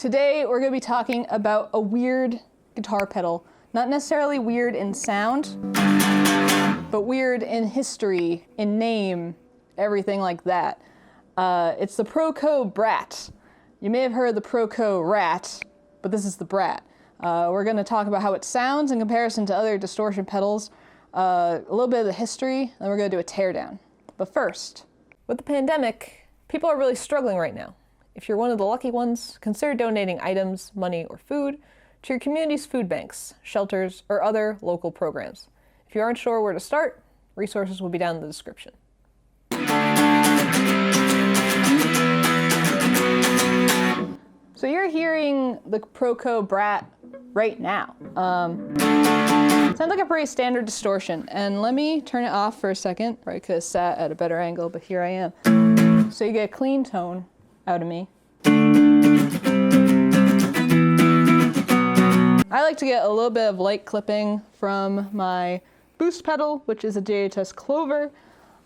Today we're going to be talking about a weird guitar pedal. Not necessarily weird in sound, but weird in history, in name, everything like that. It's the ProCo Brat. You may have heard the ProCo Rat, but this is the Brat. We're going to talk about how it sounds in comparison to other distortion pedals, a little bit of the history, then we're going to do a teardown. But first, with the pandemic, people are really struggling right now. If you're one of the lucky ones, consider donating items, money, or food to your community's food banks, shelters, or other local programs. If you aren't sure where to start, resources will be down in the description. So you're hearing the ProCo Brat right now. Sounds like a pretty standard distortion, and let me turn it off for a second. Probably could have sat at a better angle, but here I am. So you get a clean tone out of me. I like to get a little bit of light clipping from my boost pedal, which is a JHS Clover.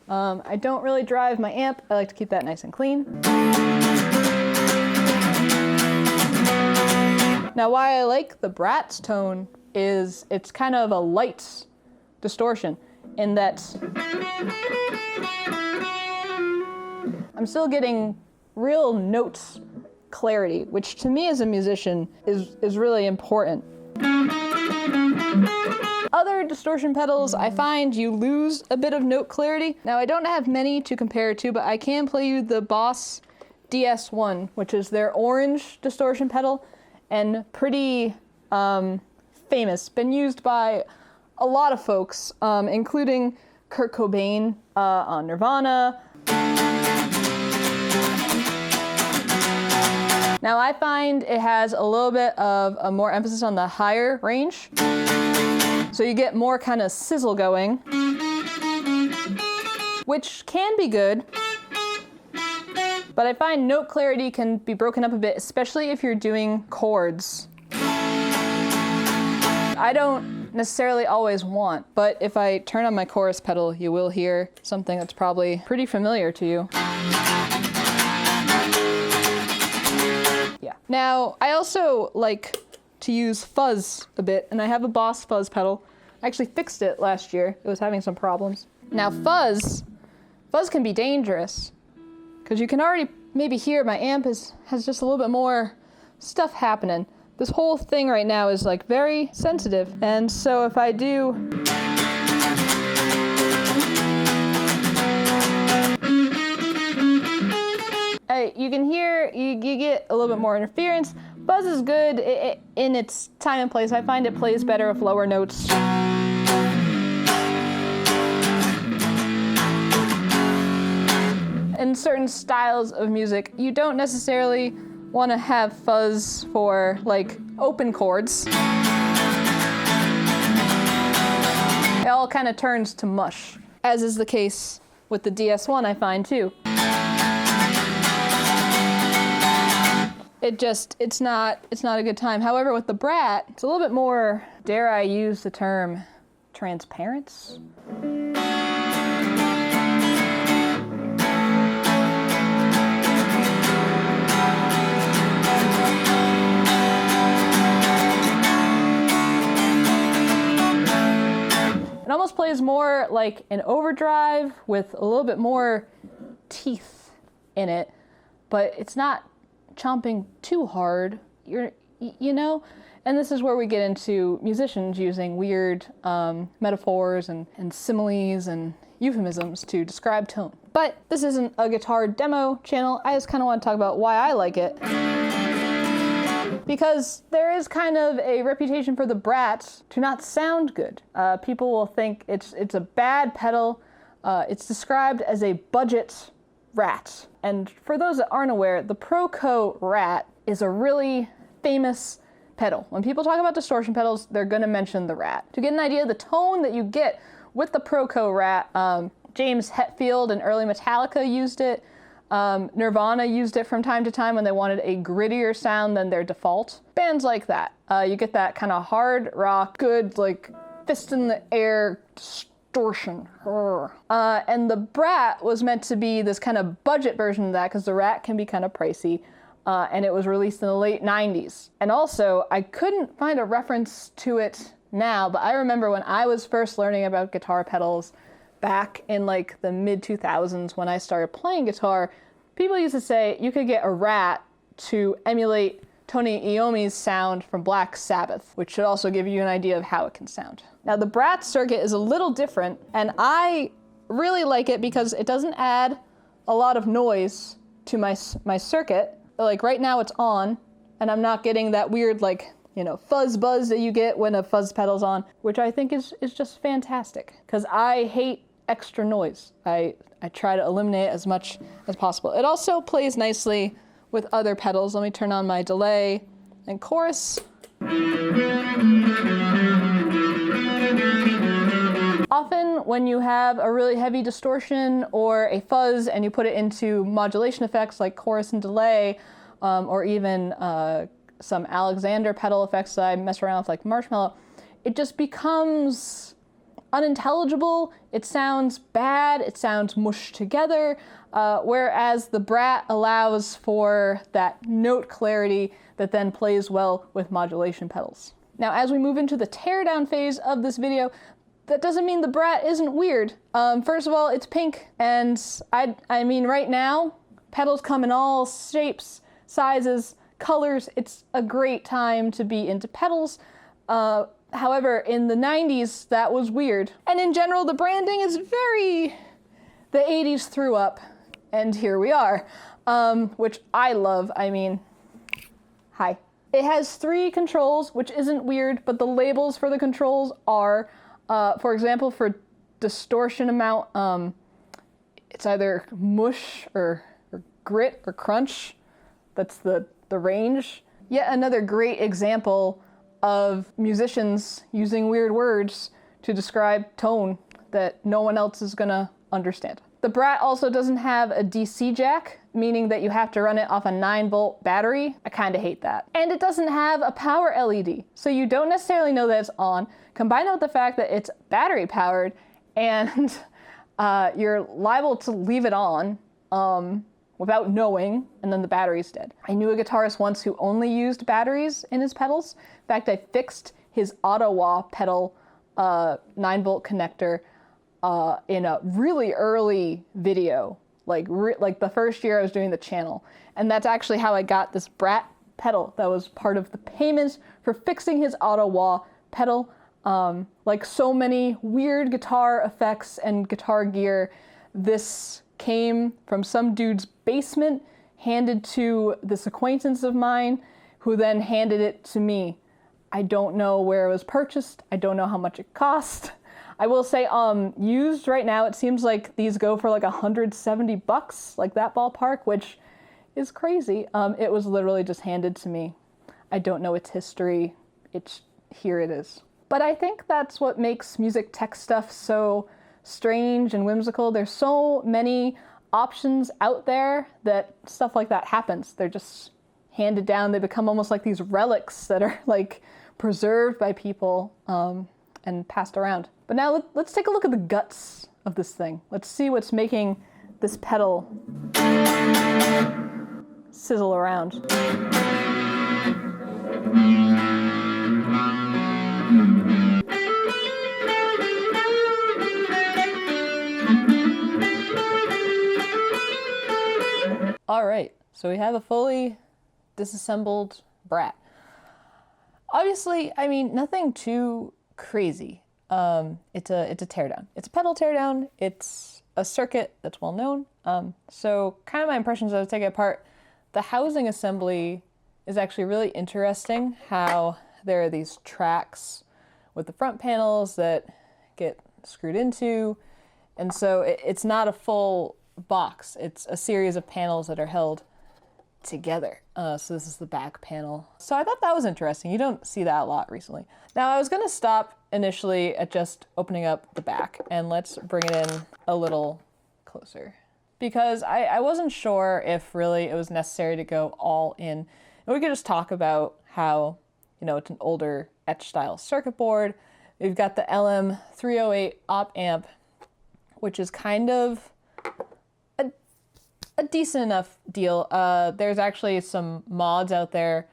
I don't really drive my amp. I like to keep that nice and clean. Now, why I like the Brat's tone is it's kind of a light distortion in that I'm still getting real notes clarity, which to me as a musician is really important. Other distortion pedals, I find you lose a bit of note clarity. Now, I don't have many to compare to, but I can play you the Boss DS1, which is their orange distortion pedal, and pretty famous. Been used by a lot of folks, including Kurt Cobain on Nirvana. Now I find it has a little bit of a more emphasis on the higher range. So you get more kind of sizzle going, which can be good. But I find note clarity can be broken up a bit, especially if you're doing chords. I don't necessarily always want, but if I turn on my chorus pedal, you will hear something that's probably pretty familiar to you. Yeah. Now, I also like to use fuzz a bit, and I have a Boss fuzz pedal. I actually fixed it last year. It was having some problems. Now, fuzz can be dangerous, because you can already maybe hear my amp has just a little bit more stuff happening. This whole thing right now is like very sensitive, and so if I do you can hear, you get a little bit more interference. Fuzz is good in its time and place. I find it plays better with lower notes. In certain styles of music, you don't necessarily want to have fuzz for like open chords. It all kind of turns to mush, as is the case with the DS1, I find too. It's not a good time. However, with the Brat, it's a little bit more, dare I use the term, transparent? It almost plays more like an overdrive with a little bit more teeth in it, but it's not chomping too hard, you know? And this is where we get into musicians using weird metaphors and similes and euphemisms to describe tone. But this isn't a guitar demo channel. I just kind of want to talk about why I like it. Because there is kind of a reputation for the Brat to not sound good. People will think it's a bad pedal. It's described as a budget Rat. And for those that aren't aware, the ProCo Rat is a really famous pedal. When people talk about distortion pedals, they're gonna mention the Rat. To get an idea of the tone that you get with the ProCo Rat, James Hetfield and early Metallica used it. Nirvana used it from time to time when they wanted a grittier sound than their default. Bands like that. You get that kind of hard rock, good, like, fist in the air distortion. And the Brat was meant to be this kind of budget version of that, because the Rat can be kind of pricey. and it was released in the late 90s. And also, I couldn't find a reference to it now, but I remember when I was first learning about guitar pedals back in like the mid-2000s when I started playing guitar, people used to say you could get a Rat to emulate Tony Iommi's sound from Black Sabbath, which should also give you an idea of how it can sound. Now the Brat circuit is a little different, and I really like it because it doesn't add a lot of noise to my circuit. Like right now it's on, and I'm not getting that weird like, you know, fuzz buzz that you get when a fuzz pedal's on, which I think is just fantastic, because I hate extra noise. I try to eliminate as much as possible. It also plays nicely with other pedals. Let me turn on my delay and chorus. Often when you have a really heavy distortion or a fuzz and you put it into modulation effects like chorus and delay, or even some Alexander pedal effects that I mess around with like Marshmallow, it just becomes unintelligible. It sounds bad, it sounds mushed together, whereas the Brat allows for that note clarity that then plays well with modulation pedals. Now, as we move into the teardown phase of this video, that doesn't mean the Brat isn't weird. First of all, it's pink, and I mean right now, pedals come in all shapes, sizes, colors. It's a great time to be into pedals. However, in the 90s, that was weird. And in general, the branding is very... The 80s threw up, and here we are, which I love. I mean, hi. It has 3 controls, which isn't weird, but the labels for the controls are, for example, for distortion amount, it's either mush or grit or crunch. That's the range. Yet another great example of musicians using weird words to describe tone that no one else is gonna understand. The Brat also doesn't have a DC jack, meaning that you have to run it off a 9-volt battery. I kinda hate that. And it doesn't have a power LED, so you don't necessarily know that it's on. Combine that with the fact that it's battery powered, and you're liable to leave it on without knowing, and then the battery's dead. I knew a guitarist once who only used batteries in his pedals. In fact, I fixed his Ottawa pedal 9-volt connector in a really early video, like the first year I was doing the channel. And that's actually how I got this Brat pedal. That was part of the payments for fixing his Ottawa pedal. Like so many weird guitar effects and guitar gear, this came from some dude's basement, handed to this acquaintance of mine, who then handed it to me. I don't know where it was purchased. I don't know how much it cost. I will say, used right now, it seems like these go for like $170, like that ballpark, which is crazy. It was literally just handed to me. I don't know its history. Here it is. But I think that's what makes music tech stuff so strange and whimsical. There's so many options out there that stuff like that happens. They're just handed down. They become almost like these relics that are like preserved by people and passed around. But now let's take a look at the guts of this thing. Let's see what's making this pedal sizzle around. All right, so we have a fully disassembled Brat. Obviously, I mean, nothing too crazy. It's a teardown. It's a pedal teardown. It's a circuit that's well known. So kind of my impressions as I take it apart, the housing assembly is actually really interesting, how there are these tracks with the front panels that get screwed into. And so it's not a full box. It's a series of panels that are held together. So this is the back panel. So I thought that was interesting. You don't see that a lot recently. Now I was gonna stop initially at just opening up the back, and let's bring it in a little closer, because I wasn't sure if really it was necessary to go all in. And we could just talk about how, you know, it's an older etch style circuit board. We've got the LM308 op amp, which is kind of a decent enough deal. There's actually some mods out there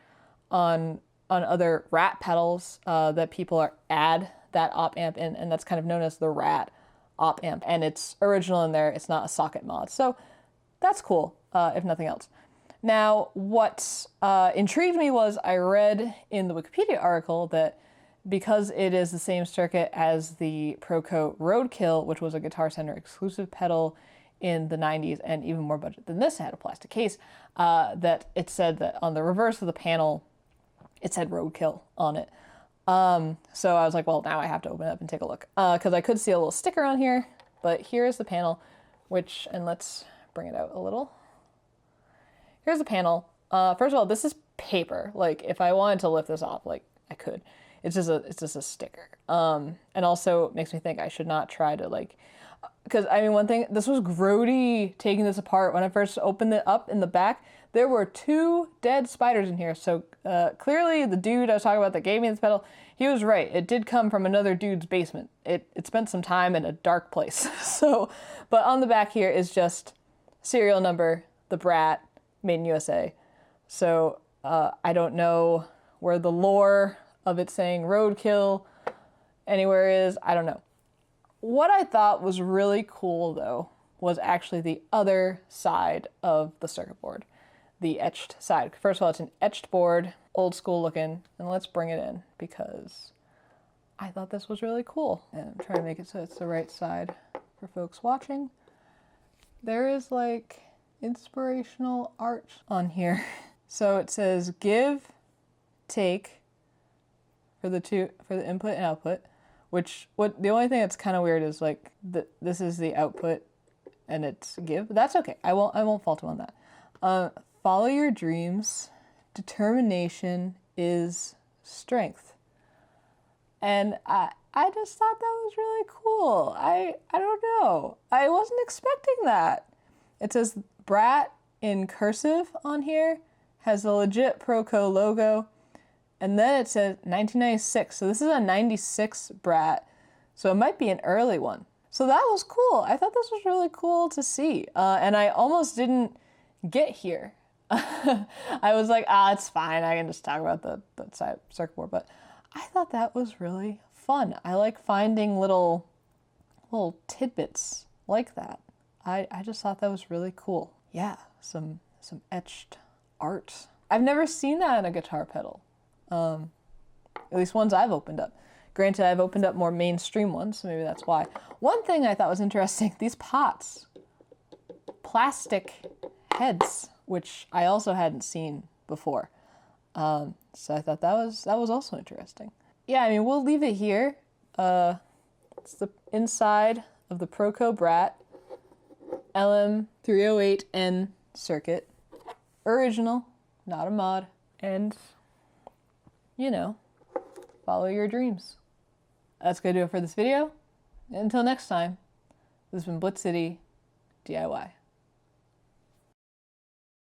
on other rat pedals that people add that op amp in, and that's kind of known as the rat op amp, and it's original in there. It's not a socket mod, so that's cool, if nothing else. Now, what intrigued me was I read in the Wikipedia article that because it is the same circuit as the ProCo Roadkill, which was a Guitar Center exclusive pedal in the 90s and even more budget than this, it had a plastic case, that it said that on the reverse of the panel, it said Roadkill on it. So I was like, well, now I have to open it up and take a look, because I could see a little sticker on here, but here's the panel, which, and let's bring it out a little. Here's the panel. First of all, this is paper. Like, if I wanted to lift this off, like, I could. It's just a sticker. And also it makes me think I should not try to, like, because, I mean, one thing, this was grody taking this apart. When I first opened it up in the back, there were 2 dead spiders in here. So clearly the dude I was talking about that gave me this pedal, he was right. It did come from another dude's basement. It spent some time in a dark place. So, but on the back here is just serial number, the Brat, made in USA. So I don't know where the lore of it saying Roadkill anywhere is. I don't know. What I thought was really cool, though, was actually the other side of the circuit board, the etched side. First of all, it's an etched board, old school looking, and let's bring it in because I thought this was really cool. And I'm trying to make it so it's the right side for folks watching. There is like inspirational art on here. So it says give, take for the input and output, which the only thing that's kind of weird is like this is the output and it's give. That's okay. I won't fault him on that. Follow your dreams. Determination is strength. And I just thought that was really cool. I don't know. I wasn't expecting that. It says Brat in cursive on here, has the legit ProCo logo, and then it says 1996. So this is a 96 Brat, so it might be an early one. So that was cool. I thought this was really cool to see, and I almost didn't get here. I was like, it's fine. I can just talk about the side circuit board, but I thought that was really fun. I like finding little tidbits like that. I just thought that was really cool. Yeah, some etched art. I've never seen that in a guitar pedal. At least ones I've opened up. Granted, I've opened up more mainstream ones, so maybe that's why. One thing I thought was interesting, these pots. Plastic heads, which I also hadn't seen before. So I thought that was also interesting. Yeah, I mean, we'll leave it here. It's the inside of the ProCo Brat LM308N circuit. Original, not a mod. And, you know, follow your dreams. That's going to do it for this video. Until next time, this has been Blitz City DIY.